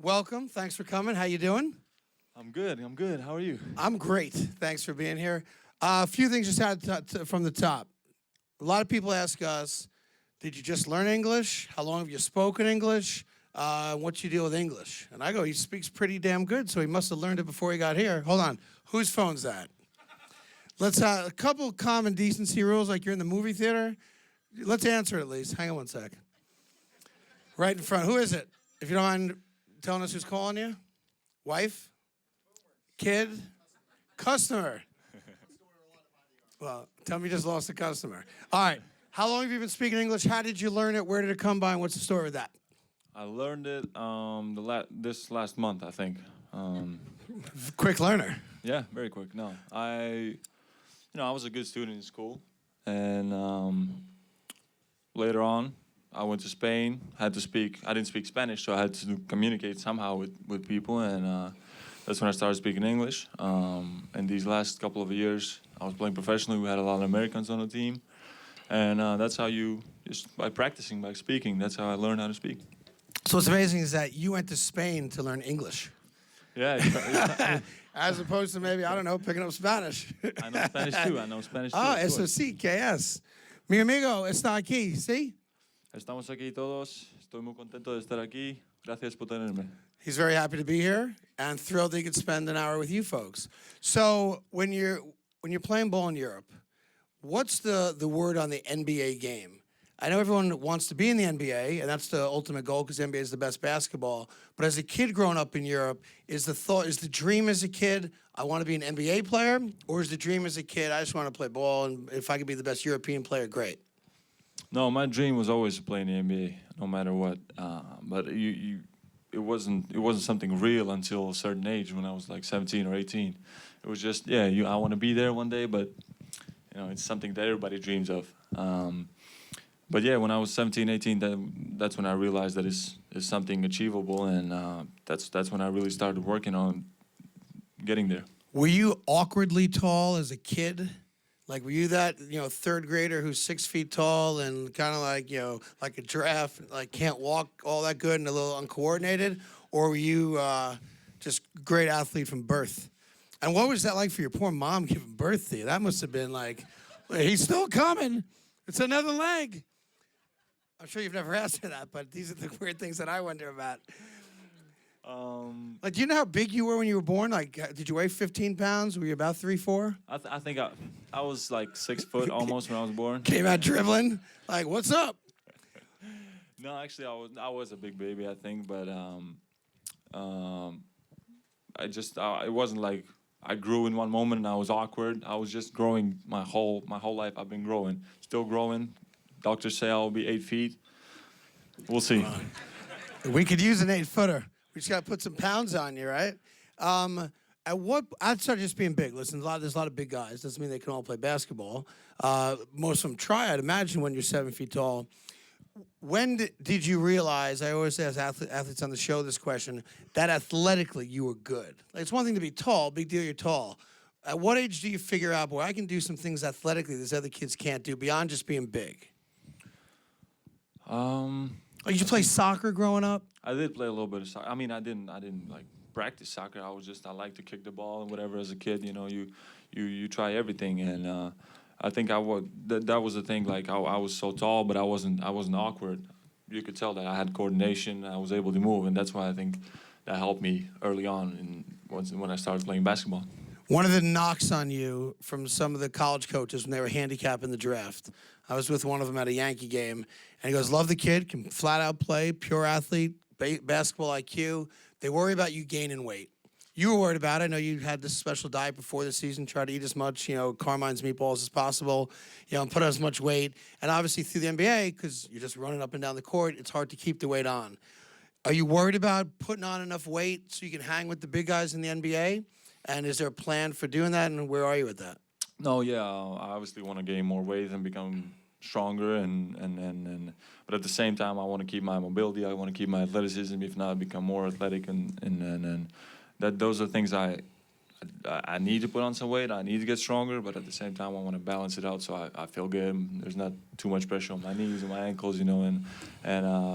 welcome. Thanks for coming. How you doing? I'm good. I'm good. How are you? I'm great. Thanks for being here. A few things just had from the top. A lot of people ask us, did you just learn English? How long have you spoken English? What's your deal with English? And I go, he speaks pretty damn good, so he must have learned it before he got here. Hold on. Whose phone's that? Let's a couple common decency rules, like you're in the movie theater. Let's answer it at least. Hang on one sec. Right in front. Who is it? If you don't mind telling us who's calling you. Wife? Kid? Customer? Well, tell me you just lost a customer. All right. How long have you been speaking English? How did you learn it? Where did it come by? And what's the story with that? I learned it this last month, I think. Quick learner. Yeah, very quick. No, I was a good student in school, and later on, I went to Spain. I didn't speak Spanish, so I had to communicate somehow with people, and that's when I started speaking English. And these last couple of years, I was playing professionally. We had a lot of Americans on the team, and that's how you, just by practicing, by speaking, that's how I learned how to speak. So what's amazing is that you went to Spain to learn English. Yeah. As opposed to maybe, I don't know, picking up Spanish. I know Spanish too. I know Spanish too. Ah, eso sí, que es. Mi amigo está aquí, ¿sí? Estamos aquí todos. Estoy muy contento de estar aquí. Gracias por tenerme. He's very happy to be here and thrilled he could spend an hour with you folks. So when you're playing ball in Europe, what's the word on the NBA game? I know everyone wants to be in the NBA, and that's the ultimate goal because the NBA is the best basketball. But as a kid growing up in Europe, is the dream as a kid, I want to be an NBA player? Or is the dream as a kid, I just want to play ball, and if I could be the best European player, great? No, my dream was always to play in the NBA, no matter what. But it wasn't something real until a certain age when I was like 17 or 18. It was just, I want to be there one day, but it's something that everybody dreams of. But yeah, when I was 17, 18, that's when I realized that it's something achievable, and that's when I really started working on getting there. Were you awkwardly tall as a kid? Like, were you that, third grader who's 6 feet tall and kind of like, like a giraffe, like can't walk all that good and a little uncoordinated? Or were you just great athlete from birth? And what was that like for your poor mom giving birth to you? That must have been like, he's still coming. It's another leg. I'm sure you've never asked her that, but these are the weird things that I wonder about. Like, do you know how big you were when you were born? Like, did you weigh 15 pounds? Were you about 3'4"? I think I was like 6 foot almost when I was born. Came out dribbling? Like, what's up? No, actually, I was a big baby, I think, but it wasn't like I grew in one moment and I was awkward. I was just growing my whole life. I've been growing, still growing. Doctors say I'll be 8 feet. We'll see. We could use an 8-footer. We just got to put some pounds on you, right? Outside of just being big, listen, there's a lot of big guys. Doesn't mean they can all play basketball. Most of them try, I'd imagine, when you're 7 feet tall. When did you realize, I always ask athletes on the show this question, that athletically you were good? Like, it's one thing to be tall, big deal, you're tall. At what age do you figure out, boy, I can do some things athletically these other kids can't do beyond just being big? Did you play soccer growing up? I did play a little bit of soccer. I mean, I didn't like practice soccer. I like to kick the ball and whatever. As a kid, you try everything, and I think that was the thing. Like I was so tall, but I wasn't awkward. You could tell that I had coordination. I was able to move, and that's why I think that helped me early on when I started playing basketball. One of the knocks on you from some of the college coaches when they were handicapping the draft, I was with one of them at a Yankee game, and he goes, love the kid, can flat out play, pure athlete, basketball IQ. They worry about you gaining weight. You were worried about it. I know you had this special diet before the season, try to eat as much, Carmine's meatballs as possible, and put on as much weight. And obviously through the NBA, because you're just running up and down the court, it's hard to keep the weight on. Are you worried about putting on enough weight so you can hang with the big guys in the NBA? And is there a plan for doing that, and where are you with that? No, yeah, I obviously want to gain more weight and become stronger, but at the same time, I want to keep my mobility. I want to keep my athleticism. If not, become more athletic, and that those are things I I need to put on some weight. I need to get stronger, but at the same time, I want to balance it out so I feel good. There's not too much pressure on my knees and my ankles, and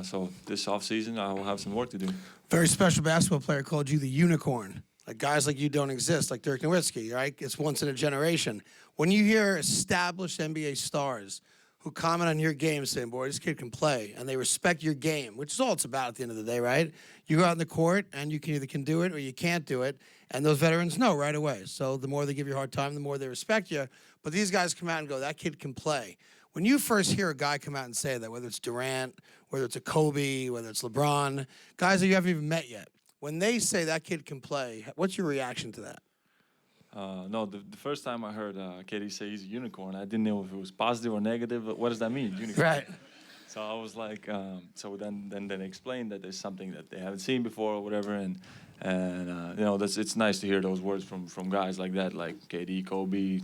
so this off season, I will have some work to do. Very special basketball player called you the unicorn. Like guys like you don't exist, like Dirk Nowitzki, right? It's once in a generation. When you hear established NBA stars who comment on your game saying, boy, this kid can play, and they respect your game, which is all it's about at the end of the day, right? You go out in the court, and you can either can do it or you can't do it, and those veterans know right away. So the more they give you a hard time, the more they respect you. But these guys come out and go, that kid can play. When you first hear a guy come out and say that, whether it's Durant, whether it's a Kobe, whether it's LeBron, guys that you haven't even met yet, when they say that kid can play, what's your reaction to that? No, the first time I heard KD say he's a unicorn, I didn't know if it was positive or negative. But what does that mean, unicorn? Right. So I was like, so then they explained that there's something that they haven't seen before or whatever, and it's nice to hear those words from guys like that, like KD, Kobe,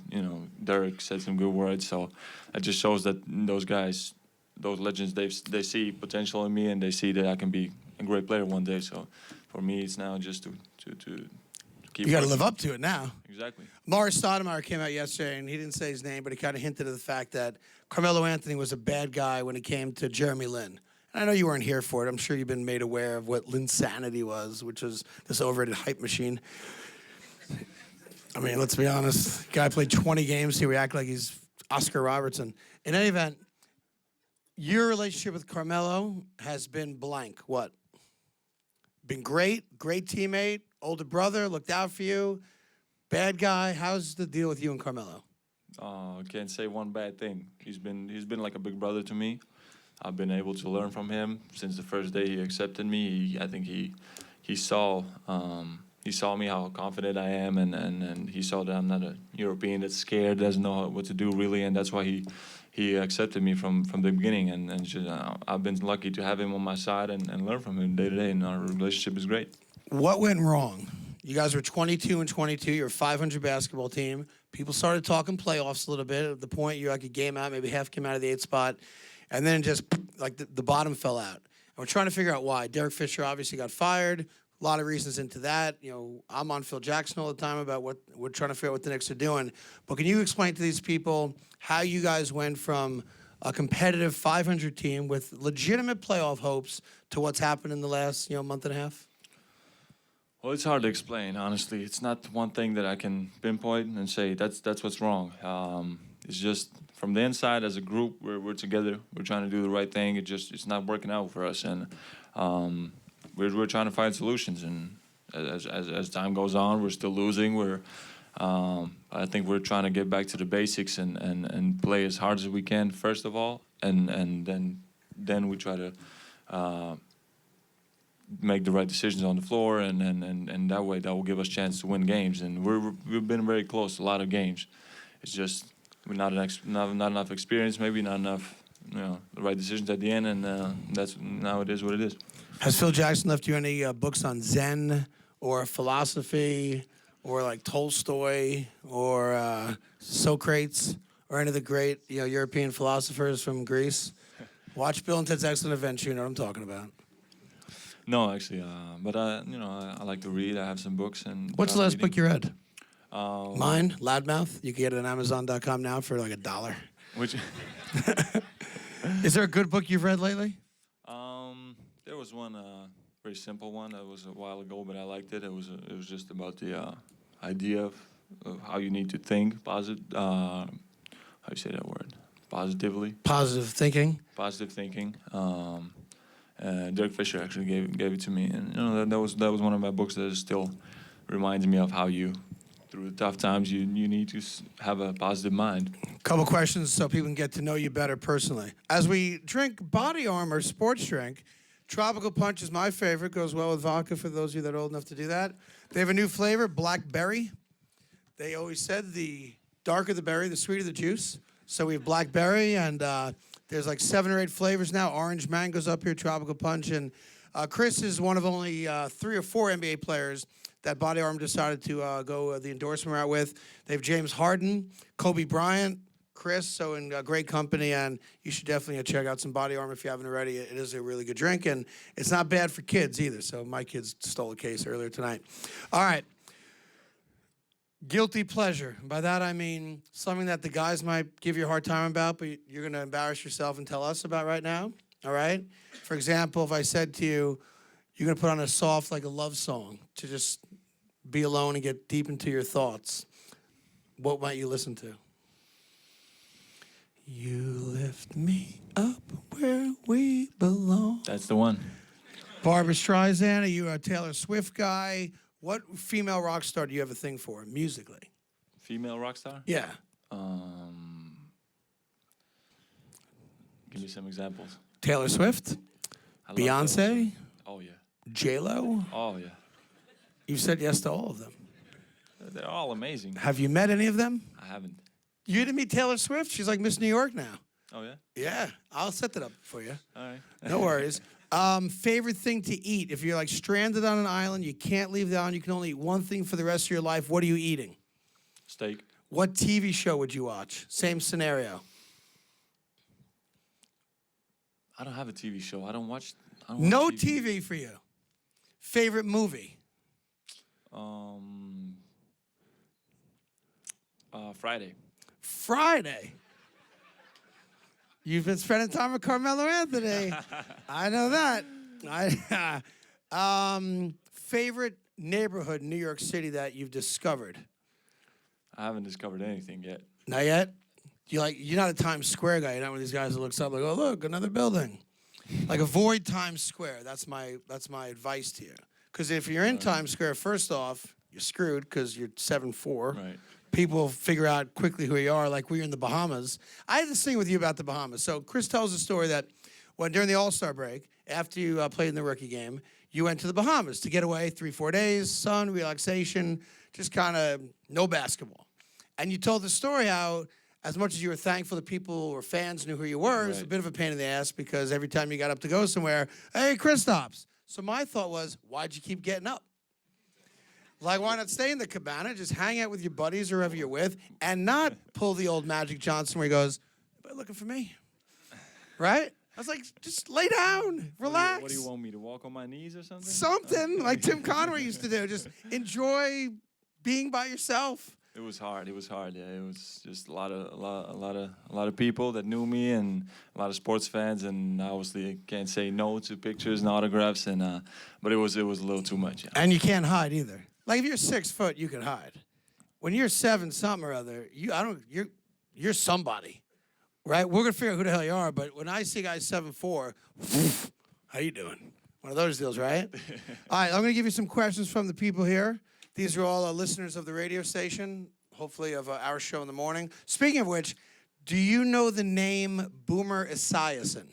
Dirk said some good words. So it just shows that those guys, those legends, they see potential in me and they see that I can be a great player one day. So for me, it's now just to keep. You got to live up to it now. Exactly. Morris Stoudemire came out yesterday, and he didn't say his name, but he kind of hinted at the fact that Carmelo Anthony was a bad guy when it came to Jeremy Lin. And I know you weren't here for it. I'm sure you've been made aware of what Linsanity was, which was this overrated hype machine. I mean, let's be honest. Guy played 20 games. He reacted like he's Oscar Robertson. In any event, your relationship with Carmelo has been blank. What? Been great teammate, older brother, looked out for you, bad guy. How's the deal with you and Carmelo? I can't say one bad thing. He's been like a big brother to me. I've been able to learn from him since the first day he accepted me. I think he saw me how confident I am, and he saw that I'm not a European that's scared, doesn't know what to do really, and that's why he accepted me from the beginning. And just, I've been lucky to have him on my side and learn from him day to day, and our relationship is great. What went wrong? You guys were 22-22. You're a 500 basketball team. People started talking playoffs a little bit. At the point, you're like a game out, maybe half came out of the 8th spot. And then just like the bottom fell out. And we're trying to figure out why. Derek Fisher obviously got fired. A lot of reasons into that. I'm on Phil Jackson all the time about what we're trying to figure out what the Knicks are doing. But can you explain to these people how you guys went from a competitive 500 team with legitimate playoff hopes to what's happened in the last month and a half? Well, it's hard to explain, honestly. It's not one thing that I can pinpoint and say that's what's wrong. It's just from the inside as a group, we're together. We're trying to do the right thing. It's not working out for us, and we're trying to find solutions. And as time goes on, we're still losing. I think we're trying to get back to the basics and play as hard as we can first of all, and then we try to make the right decisions on the floor, and that way that will give us a chance to win games. And we've been very close to a lot of games. It's just we're not enough experience, maybe not enough, the right decisions at the end, and that's now it is what it is. Has Phil Jackson left you any books on Zen or philosophy or like Tolstoy or Socrates or any of the great European philosophers from Greece? Watch Bill and Ted's Excellent Adventure. You know what I'm talking about. No, actually, but I like to read. I have some books. And what's the last book you read? Mine, Loudmouth. You can get it on Amazon.com now for like $1. Which? Is there a good book you've read lately? There was one very simple one that was a while ago, but I liked it. It was just about the idea of how you need to think how you say that word? Positively. Positive thinking. Positive thinking. Derek Fisher actually gave it to me, and that was one of my books that still reminds me of how you, through the tough times, you need to have a positive mind. Couple questions so people can get to know you better personally. As we drink Body Armor sports drink, Tropical Punch is my favorite. Goes well with vodka for those of you that are old enough to do that. They have a new flavor, blackberry. They always said the darker the berry, the sweeter the juice. So we have blackberry, and there's like 7 or 8 flavors now. Orange mango's up here, Tropical Punch. And Chris is one of only 3 or 4 NBA players that Body Armor decided to go the endorsement route with. They have James Harden, Kobe Bryant, Chris, so in great company, and you should definitely check out some Body Armor if you haven't already. It is a really good drink, and it's not bad for kids either. So my kids stole a case earlier tonight. All right. Guilty pleasure. By that I mean something that the guys might give you a hard time about, but you're going to embarrass yourself and tell us about right now. All right? For example, if I said to you, you're going to put on a soft, like a love song to just be alone and get deep into your thoughts, what might you listen to? You lift me up where we belong. That's the one. Barbra Streisand, are you a Taylor Swift guy? What female rock star do you have a thing for, musically? Female rock star? Yeah. Give me some examples. Taylor Swift? I love Taylor Beyonce? Swift. Oh, yeah. J-Lo? Oh, yeah. You said yes to all of them. They're all amazing. Have you met any of them? I haven't. You didn't meet Taylor Swift? She's like Miss New York now. Oh, yeah? Yeah, I'll set that up for you. All right. No worries. Favorite thing to eat? If you're like stranded on an island, you can't leave the island, you can only eat one thing for the rest of your life, what are you eating? Steak. What TV show would you watch? Same scenario. I don't have a TV show. I don't watch No TV. TV for you. Favorite movie? Friday. Friday. You've been spending time with Carmelo Anthony. I know that. Favorite neighborhood in New York City that you've discovered? I haven't discovered anything yet. Not yet? You're not a Times Square guy. You're not one of these guys that looks up like, oh look, another building. Like avoid Times Square. That's my advice to you. Because if you're in Times Square, first off, you're screwed because you're 7'4". Right. People figure out quickly who you are, like we were in the Bahamas. I had this thing with you about the Bahamas. So Chris tells a story that when during the All-Star break, after you played in the rookie game, you went to the Bahamas to get away 3-4 days, sun, relaxation, just kind of no basketball. And you told the story how, as much as you were thankful that people or fans knew who you were, it was a bit of a pain in the ass because every time you got up to go somewhere, hey, Kristaps. So my thought was, why'd you keep getting up? Like, why not stay in the cabana, just hang out with your buddies or whoever you're with, and not pull the old Magic Johnson where he goes, anybody looking for me? Right? I was like, just lay down, relax. What do you want me to walk on my knees or something? Something like Tim Conway used to do. Just enjoy being by yourself. It was hard. It was hard. Yeah, it was just a lot of people that knew me and a lot of sports fans, and obviously can't say no to pictures and autographs, and but it was a little too much. Yeah. And you can't hide either. Like if you're 6 foot, you can hide. When you're 7 something or other, you're somebody, right? We're gonna figure out who the hell you are. But when I see guys 7'4", how you doing? One of those deals, right? All right, I'm gonna give you some questions from the people here. These are all listeners of the radio station, hopefully of our show in the morning. Speaking of which, do you know the name Boomer Esiason?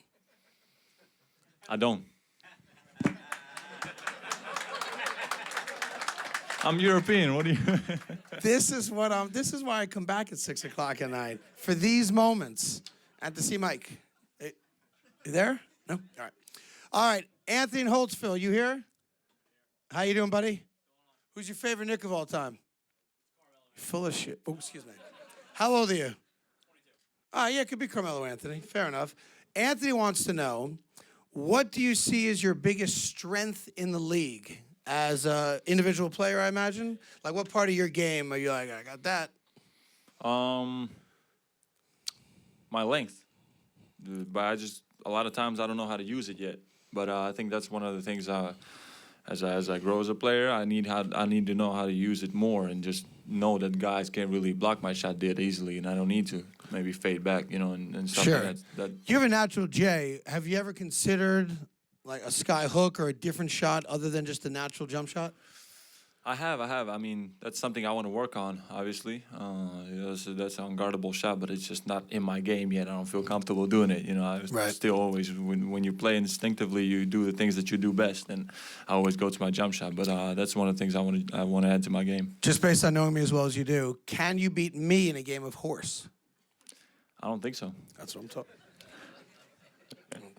I don't. I'm European. What do you? This is why I come back at 6 o'clock at night for these moments and to see Mike. Hey, you there? No. All right. Anthony in Holtzville, you here? How you doing, buddy? Who's your favorite Knick of all time? Full of shit. Oh, excuse me. How old are you? 22. Yeah, it could be Carmelo Anthony. Fair enough. Anthony wants to know, what do you see as your biggest strength in the league? As an individual player, I imagine? Like, what part of your game are you like, I got that? My length. But a lot of times I don't know how to use it yet. But I think that's one of the things, as I grow as a player, I need to know how to use it more and just know that guys can't really block my shot that easily, and I don't need to maybe fade back, and stuff sure. like that. You have a natural J. Have you ever considered like a sky hook or a different shot other than just a natural jump shot? I have. I mean, that's something I want to work on, obviously. That's an unguardable shot, but it's just not in my game yet. I don't feel comfortable doing it. I still always, when you play instinctively, you do the things that you do best, and I always go to my jump shot. But that's one of the things I want to add to my game. Just based on knowing me as well as you do, can you beat me in a game of horse? I don't think so. That's what I'm talking.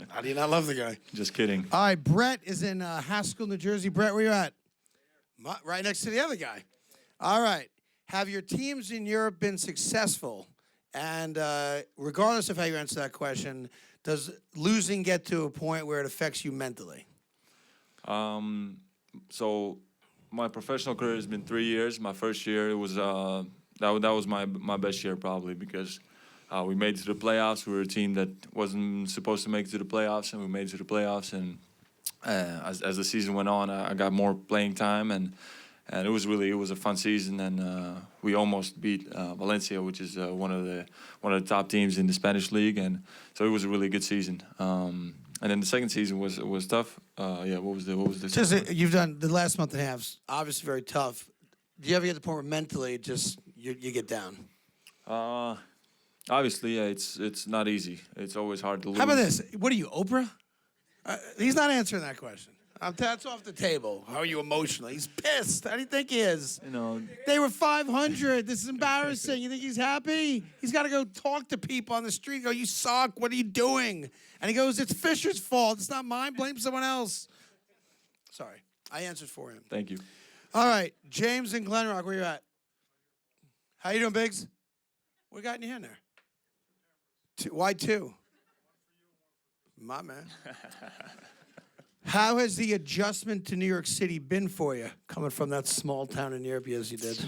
How do you not love the guy? Just kidding. All right, Brett is in Haskell, New Jersey. Brett, where you at? Right next to the other guy. All right. Have your teams in Europe been successful? And regardless of how you answer that question, does losing get to a point where it affects you mentally? So my professional career has been 3 years. My first year, it was that was my best year probably because we made it to the playoffs. We were a team that wasn't supposed to make it to the playoffs, and we made it to the playoffs. And as the season went on, I got more playing time, and it was a fun season. And we almost beat Valencia, which is one of the top teams in the Spanish league, and so it was a really good season. And then the second season was tough. Yeah, what was the Just you've done the last month and a half, obviously very tough. Do you ever get to the point where mentally just you get down? Obviously, yeah, it's not easy. It's always hard to lose. How about this? What are you, Oprah? He's not answering that question. That's off the table. How are you emotionally? He's pissed. How do you think he is? You know, They were 500. This is embarrassing. You think he's happy? He's got to go talk to people on the street. Go, you suck. What are you doing? And he goes, it's Fisher's fault. It's not mine. Blame someone else. Sorry. I answered for him. thank you. All right. James and Glen Rock, where you at? How you doing, Biggs? What got in your hand there? Why two? My man. How has the adjustment to New York City been for you, coming from that small town in Europe as you did?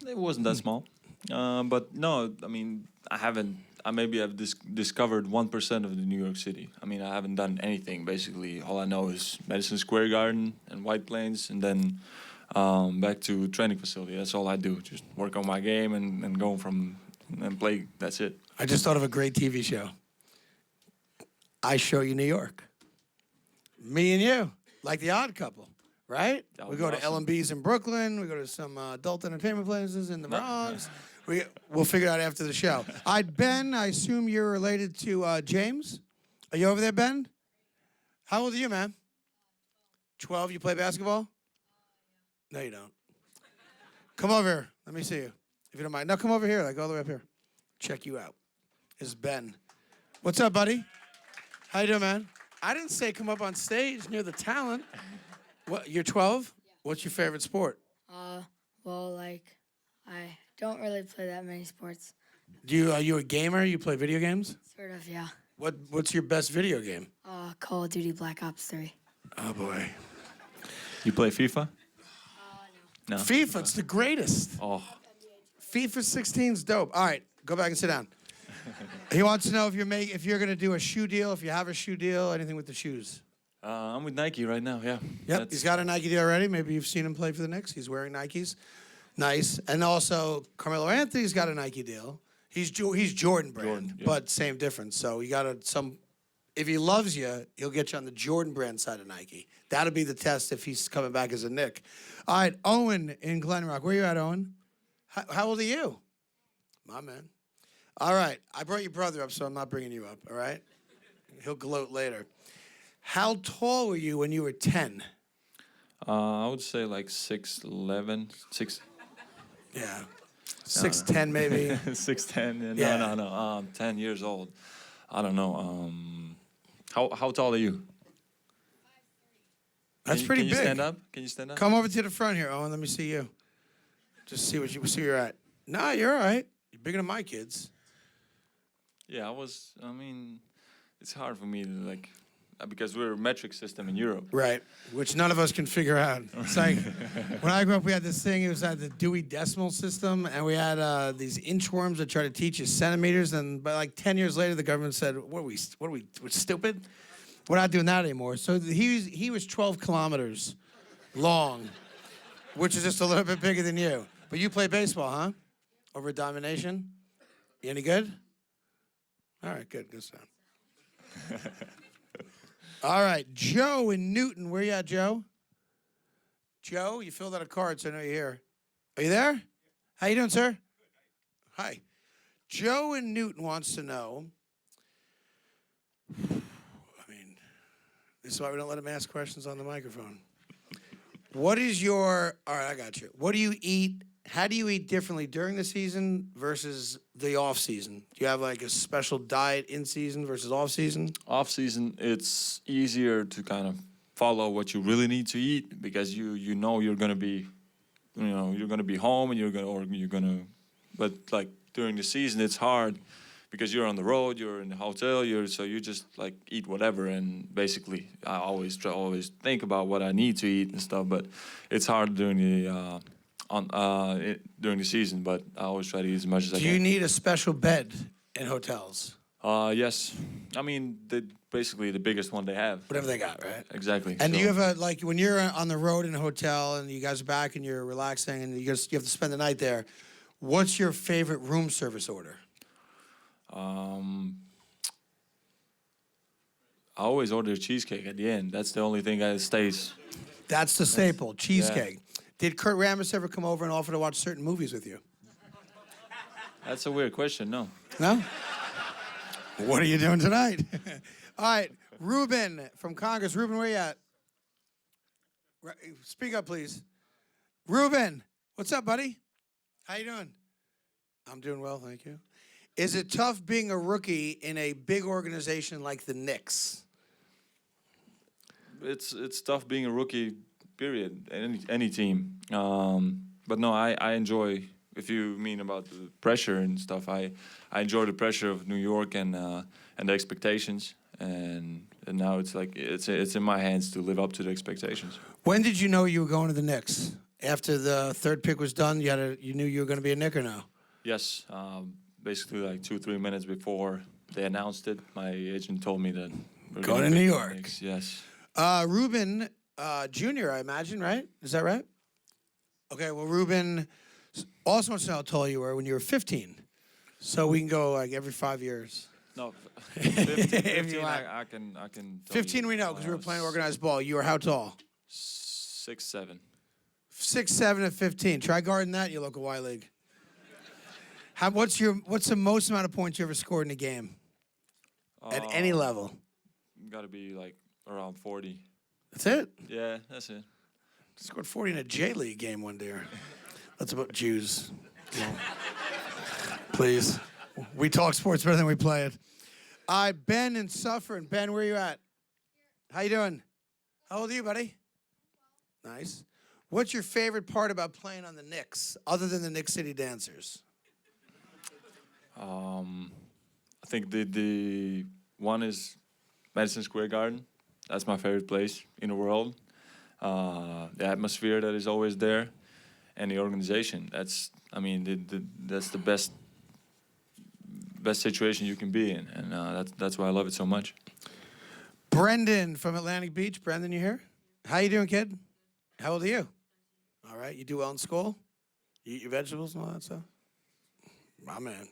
It wasn't that small, but no, I mean, I haven't. I maybe have discovered 1% of the New York City. I mean, I haven't done anything. Basically, all I know is Madison Square Garden and White Plains, and then back to training facility. That's all I do. Just work on my game and go from and play. That's it. I just thought of a great TV show. I Show You New York. Me and you, like the Odd Couple, right? That We was go to awesome. L&B's in Brooklyn. We go to some adult entertainment places in the Bronx. We'll figure it out after the show. Ben, I assume you're related to James. Are you over there, Ben? How old are you, man? 12. You play basketball? No, you don't. Come over here. Let me see you, if you don't mind. No, come over here. Like, go all the way up here. Check you out. This is Ben. What's up, buddy? How you doing, man? I didn't say come up on stage near the talent. What? You're 12? Yeah. What's your favorite sport? Well, like, I don't really play that many sports. Are you a gamer? You play video games? Sort of, yeah. What's your best video game? Call of Duty Black Ops 3. Oh boy. You play FIFA? No. No. FIFA, it's the greatest. Oh, FIFA 16's dope. All right, go back and sit down. He wants to know if you're gonna do a shoe deal, if you have a shoe deal, anything with the shoes. I'm with Nike right now. Yeah. Yep, he's got a Nike deal already. Maybe you've seen him play for the Knicks. He's wearing Nikes. Nice. And also, Carmelo Anthony's got a Nike deal. He's Jordan brand, Jordan, yeah. but same difference. So you got if he loves you, he'll get you on the Jordan brand side of Nike. That'll be the test if he's coming back as a Knick. All right, Owen in Glen Rock. Where you at, Owen? How old are you? My man. All right, I brought your brother up, so I'm not bringing you up, all right? He'll gloat later. How tall were you when you were 10? I would say like 6'11", 6. Yeah. 6'10", maybe. 6'10". Yeah. No. 10 years old. I don't know. How tall are you? That's pretty can big. You stand up? Can you stand up? Come over to the front here, Owen. Let me see you. Just see where you're at. Nah, you're all right. You're bigger than my kids. Yeah, I mean, it's hard for me to because we're a metric system in Europe. Right, which none of us can figure out. It's like, when I grew up, we had this thing, it was the Dewey Decimal System, and we had these inchworms that try to teach you centimeters, and by like 10 years later, the government said, we're stupid? We're not doing that anymore. So he was 12 kilometers long, which is just a little bit bigger than you. But you play baseball, huh? Over at Domination? You any good? All right, good stuff. All right, Joe in Newton. Where you at, Joe? Joe, you filled out a card, so I know you're here. Are you there? How you doing, sir? Hi. Joe in Newton wants to know, this is why we don't let him ask questions on the microphone. All right, I got you. What do you eat? How do you eat differently during the season versus the off season? Do you have like a special diet in season versus off season? Off season, it's easier to kind of follow what you really need to eat because you know you're gonna be, you're gonna be home and but like during the season it's hard because you're on the road, you're in the hotel, so you just like eat whatever, and basically I always think about what I need to eat and stuff, but it's hard during the during the season, but I always try to eat as much as I can. Do you need a special bed in hotels? Yes. I mean, basically the biggest one they have. Whatever they got, right? Exactly. And do so- you have like when you're on the road in a hotel and you guys are back and you're relaxing and you have to spend the night there, what's your favorite room service order? I always order cheesecake at the end. That's the only thing that stays. That's the staple, cheesecake. Did Kurt Rambis ever come over and offer to watch certain movies with you? That's a weird question. No. No? What are you doing tonight? All right, Ruben from Congress. Ruben, where you at? Speak up, please. Ruben, what's up, buddy? How you doing? I'm doing well, thank you. Is it tough being a rookie in a big organization like the Knicks? It's tough being a rookie. Period. Any team. But no, I enjoy. If you mean about the pressure and stuff, I enjoy the pressure of New York and the expectations, and now it's like it's in my hands to live up to the expectations. When did you know you were going to the Knicks? After the third pick was done, you knew you were going to be a Knick or no? Yes, basically like 2-3 minutes before they announced it, my agent told me that we're Going to pick New the York. Knicks. Yes. Ruben Jr., I imagine, right? Is that right? Okay, well, Ruben also wants to know how tall you were when you were 15. So we can go like every 5 years. No, 15, If you want. I can. Tell 15 you we know because we were playing organized ball. You were how tall? 6'7". 6'7" at 15. Try guarding that in your local Y League. What's the most amount of points you ever scored in a game? At any level? Got to be like around 40. That's it? Yeah, that's it. Scored 40 in a J League game one day. That's about Jews. No. Please. We talk sports better than we play it. Ben in Suffern. Ben, where are you at? How you doing? How old are you, buddy? Nice. What's your favorite part about playing on the Knicks, other than the Knicks City Dancers? I think the one is Madison Square Garden. That's my favorite place in the world. The atmosphere that is always there, and the organization. That's the best situation you can be in, and that's why I love it so much. Brendan from Atlantic Beach. Brendan, you here? How you doing, kid? How old are you? All right. You do well in school? You eat your vegetables and all that stuff? My man.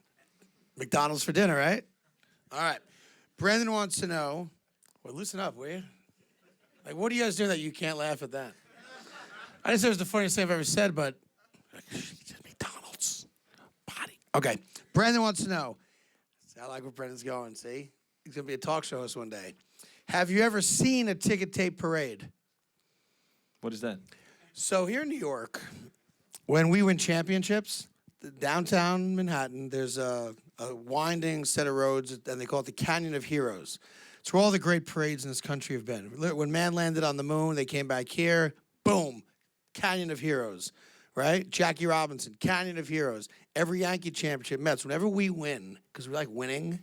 McDonald's for dinner, right? All right. Brendan wants to know. Well, loosen up, will you? Like, what are you guys doing that you can't laugh at that? I didn't say it was the funniest thing I've ever said, but McDonald's. Body. Okay. Brendan wants to know. See, I like where Brendan's going, see? He's going to be a talk show host one day. Have you ever seen a ticket tape parade? What is that? So here in New York, when we win championships, downtown Manhattan, there's a winding set of roads, and they call it the Canyon of Heroes. It's where all the great parades in this country have been. When man landed on the moon, they came back here. Boom, Canyon of Heroes, right? Jackie Robinson, Canyon of Heroes. Every Yankee championship, Mets, whenever we win, because we like winning,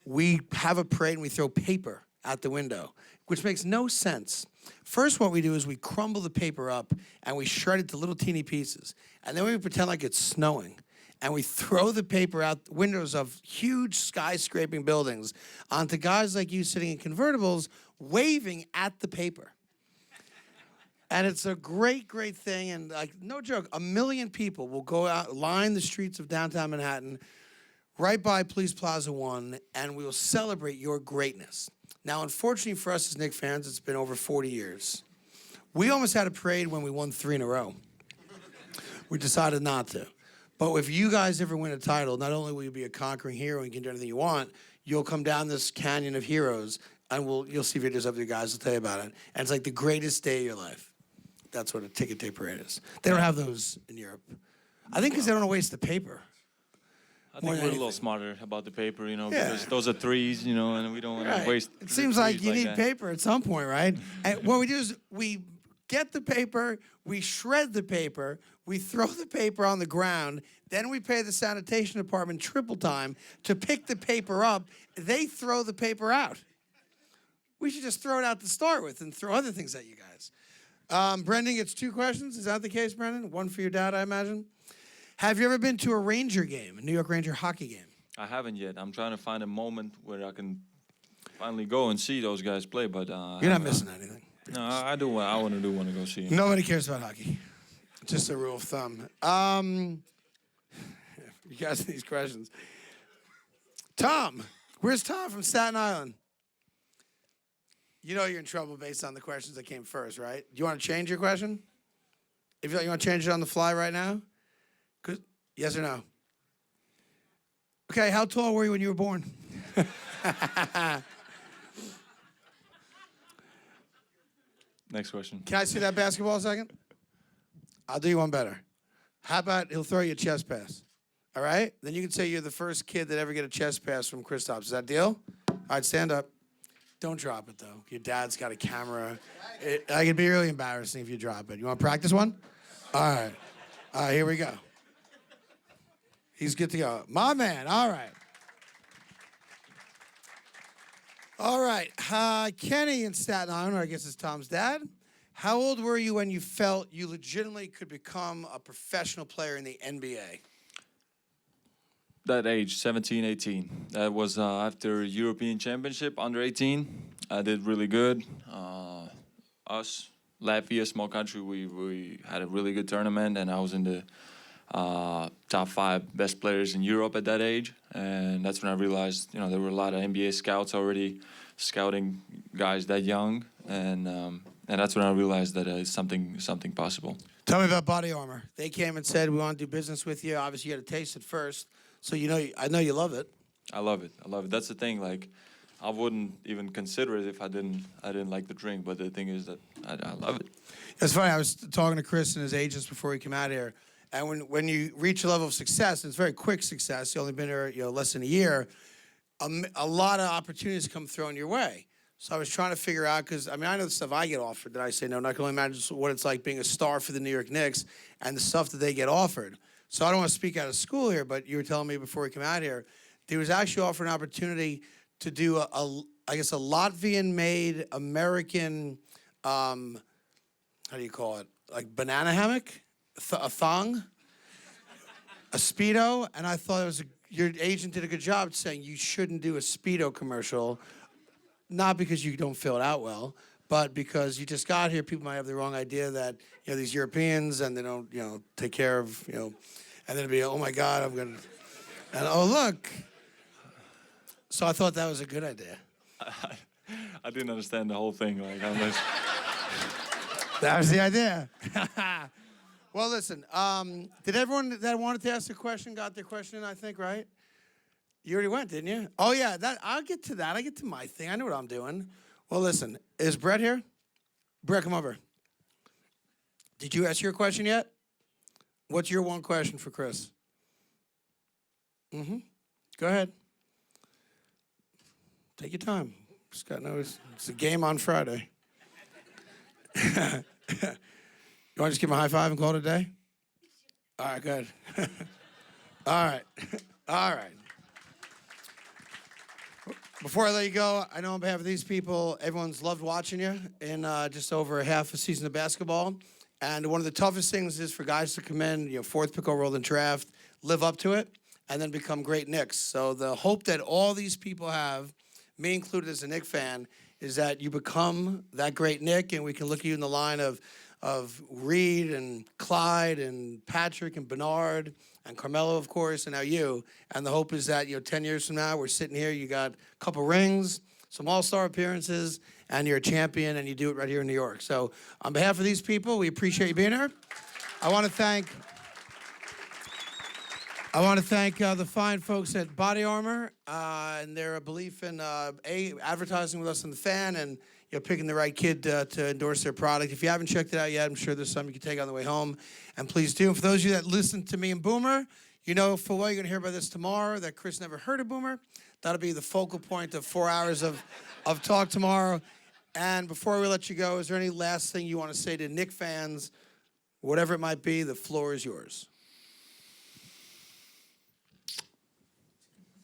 we have a parade and we throw paper out the window, which makes no sense. First, what we do is we crumble the paper up and we shred it to little teeny pieces. And then we pretend like it's snowing. And we throw the paper out windows of huge skyscraping buildings onto guys like you sitting in convertibles waving at the paper. And it's a great, great thing. And like, no joke, 1 million people will go out, line the streets of downtown Manhattan, right by Police Plaza 1, and we will celebrate your greatness. Now, unfortunately for us as Knicks fans, it's been over 40 years. We almost had a parade when we won 3 in a row. We decided not to. But if you guys ever win a title, not only will you be a conquering hero and you can do anything you want, you'll come down this canyon of heroes, and you'll see videos of you guys. I'll tell you about it. And it's like the greatest day of your life. That's what a ticket tape parade is. They don't have those in Europe. I think because they don't want to waste the paper. I think we're a little smarter about the paper, Yeah. because those are threes, and we don't want to waste. It seems like threes you need that. paper at some point, right? And what we do is we get the paper, we shred the paper, we throw the paper on the ground, then we pay the sanitation department triple time to pick the paper up. They throw the paper out. We should just throw it out to start with and throw other things at you guys. Brendan gets 2 questions. Is that the case, Brendan? 1 for your dad, I imagine. Have you ever been to a Ranger game, a New York Ranger hockey game? I haven't yet. I'm trying to find a moment where I can finally go and see those guys play. But you're not missing anything. No, I do. I want to go see them. Nobody cares about hockey. Just a rule of thumb. You guys have these questions. Tom, where's Tom from Staten Island? You know you're in trouble based on the questions that came first, right? Do you want to change your question? If you want to change it on the fly right now? Yes or no? Okay, how tall were you when you were born? Next question. Can I see that basketball a second? I'll do you one better. How about he'll throw you a chest pass? All right? Then you can say you're the first kid that ever get a chest pass from Kristaps. Is that deal? All right, stand up. Don't drop it, though. Your dad's got a camera. I could be really embarrassing if you drop it. You want to practice one? All right. All right, here we go. He's good to go. My man. All right. All right. Kenny in Staten Island, or I guess it's Tom's dad. How old were you when you felt you legitimately could become a professional player in the NBA? That age, 17, 18. That was after European Championship, under 18. I did really good. Us, Latvia, small country, we had a really good tournament, and I was in the top 5 best players in Europe at that age. And that's when I realized, there were a lot of NBA scouts already scouting guys that young. And that's when I realized that it's something possible. Tell me about Body Armor. They came and said, we want to do business with you. Obviously, you had to taste it first. So, I know you love it. I love it. That's the thing. Like, I wouldn't even consider it if I didn't like the drink. But the thing is that I love it. It's funny. I was talking to Chris and his agents before he came out here. And when you reach a level of success, and it's very quick success. You've only been here, less than a year. A lot of opportunities come thrown your way. So I was trying to figure out, because, I know the stuff I get offered that I say no, and I can only imagine what it's like being a star for the New York Knicks and the stuff that they get offered. So I don't want to speak out of school here, but you were telling me before we came out here, there was actually offered an opportunity to do I guess a Latvian-made American, how do you call it? Like banana hammock, a thong, a Speedo, and I thought your agent did a good job saying you shouldn't do a Speedo commercial, not because you don't fill it out well, but because you just got here. People might have the wrong idea that these Europeans and they don't take care of and then it'd be, oh my God, and oh look. So I thought that was a good idea. I didn't understand the whole thing. That was the idea. Well, listen. Did everyone that wanted to ask a question got their question in? I think, right? You already went, didn't you? Oh yeah. I'll get to that. I get to my thing. I know what I'm doing. Well, listen. Is Brett here? Brett, come over. Did you ask your question yet? What's your one question for Chris? Go ahead. Take your time. Just got it's a game on Friday. You want to just give him a high five and call it a day? All right, good. All right. All right. Before I let you go, I know on behalf of these people, everyone's loved watching you in just over a half a season of basketball. And one of the toughest things is for guys to come in, 4th pick overall in the draft, live up to it, and then become great Knicks. So the hope that all these people have, me included as a Knicks fan, is that you become that great Knick, and we can look at you in the line of Reed and Clyde and Patrick and Bernard and Carmelo, of course, and now you. And the hope is that 10 years from now, we're sitting here, you got a couple rings, some all-star appearances, and you're a champion, and you do it right here in New York. So on behalf of these people, we appreciate you being here. I want to thank the fine folks at Body Armor and their belief in advertising with us on the fan and picking the right kid to endorse their product. If you haven't checked it out yet, I'm sure there's some you can take on the way home, and please do. And for those of you that listen to me and Boomer, full well you're going to hear about this tomorrow, that Chris never heard of Boomer. That'll be the focal point of 4 hours of talk tomorrow. And before we let you go, is there any last thing you want to say to Knick fans? Whatever it might be, the floor is yours.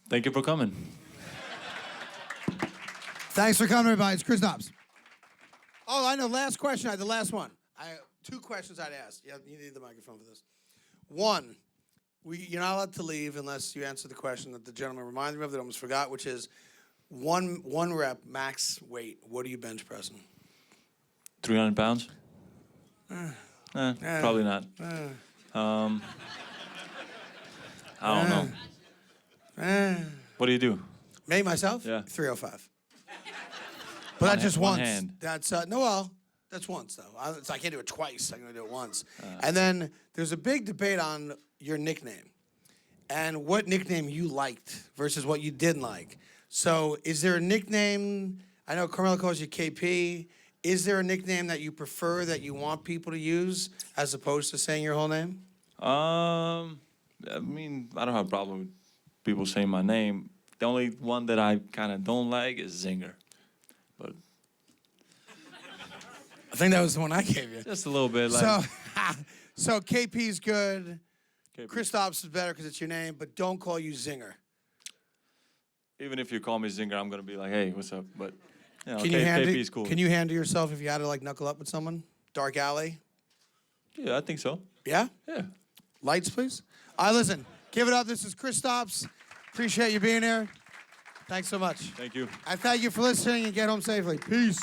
Thank you for coming. Thanks for coming, everybody. It's Kristaps. Oh, I know. Last question. The last one. Two questions I'd ask. Yeah, you need the microphone for this. One, you're not allowed to leave unless you answer the question that the gentleman reminded me of that I almost forgot, which is one rep max weight. What are you bench pressing? 300 pounds? Probably not. I don't know. What do you do? Me, myself? Yeah. 305. But that's just one once. hand. That's that's once though. I can't do it twice. I'm gonna do it once. And then there's a big debate on your nickname and what nickname you liked versus what you didn't like. So is there a nickname? I know Carmelo calls you KP. Is there a nickname that you prefer that you want people to use as opposed to saying your whole name? I mean, I don't have a problem with people saying my name. The only one that I kind of don't like is Zinger. But I think that was the one I gave you. just a little bit like... So KP's good. KP. Kristaps is better because it's your name, but don't call you Zinger. Even if you call me Zinger, I'm going to be like, hey, what's up? But, you know, Can you handle? KP's cool. Can you handle yourself if you had to like knuckle up with someone? Dark alley. Yeah, I think so. Yeah. Yeah. Lights, please. All right, listen. Give it up. This is Kristaps. Appreciate you being here. Thanks so much. Thank you. I thank you for listening and get home safely. Peace.